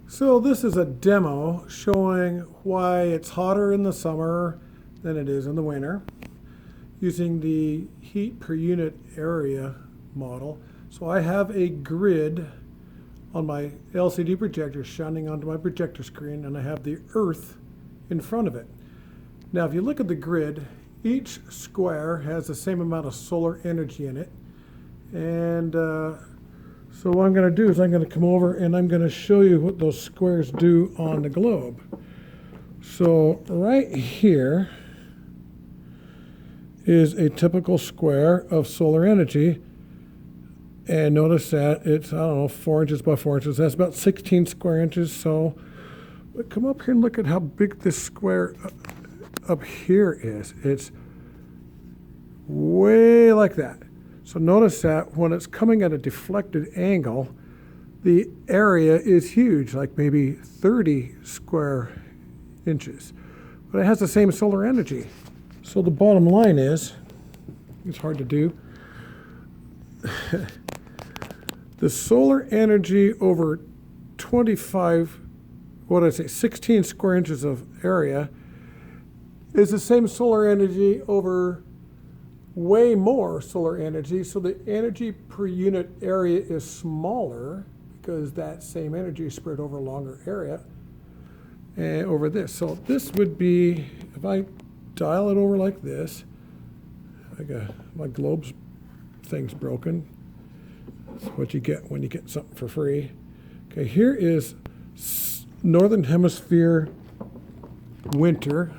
So this is a demo showing why it's hotter in the summer than it is in the winter using the heat per unit area model. So I have a grid on my LCD projector shining onto my projector screen, and I have the Earth in front of it. Now if you look at the grid, each square has the same amount of solar energy in it. And so what I'm going to do is I'm going to come over and I'm going to show you what those squares do on the globe. So right here is a typical square of solar energy. And notice that it's, I don't know, 4 inches by 4 inches. That's about 16 square inches. So but come up here and look at how big this square up here is. It's way like that. So notice that when it's coming at a deflected angle, the area is huge, like maybe 30 square inches. But it has the same solar energy. So the bottom line is, it's hard to do, the solar energy over 16 square inches of area is the same solar energy over way more solar energy, so the energy per unit area is smaller because that same energy is spread over a longer area and over this. So this would be, if I dial it over like this, my globe's thing's broken. That's what you get when you get something for free. Okay, here is Northern Hemisphere winter.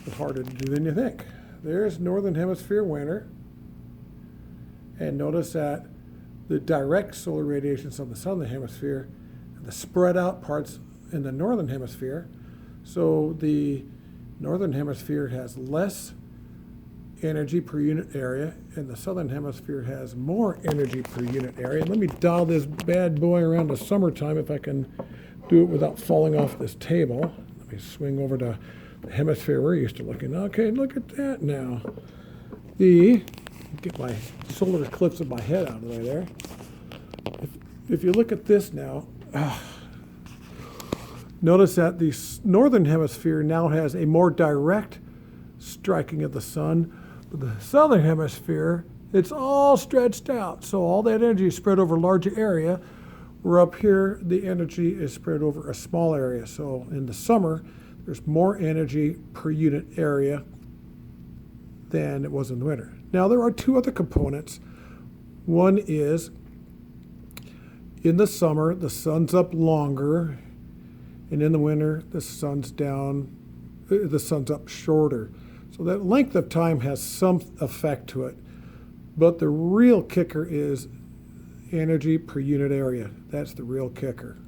It's harder to do than you think. There's Northern Hemisphere winter, and notice that the direct solar radiation is on the Southern Hemisphere, and the spread out parts in the Northern Hemisphere. So the Northern Hemisphere has less energy per unit area, and the Southern Hemisphere has more energy per unit area. Let me dial this bad boy around to summertime if I can do it without falling off this table. Let me swing over to the hemisphere we're used to looking. Okay, look at that now. Get my solar eclipse of my head out of the way there. If you look at this now, notice that the Northern Hemisphere now has a more direct striking of the sun. But the Southern Hemisphere, it's all stretched out. So all that energy is spread over a larger area. Where up here, the energy is spread over a small area. So in the summer, there's more energy per unit area than it was in the winter. Now, there are two other components. One is, in the summer, the sun's up longer, and in the winter, the sun's up shorter. So that length of time has some effect to it. But the real kicker is energy per unit area. That's the real kicker.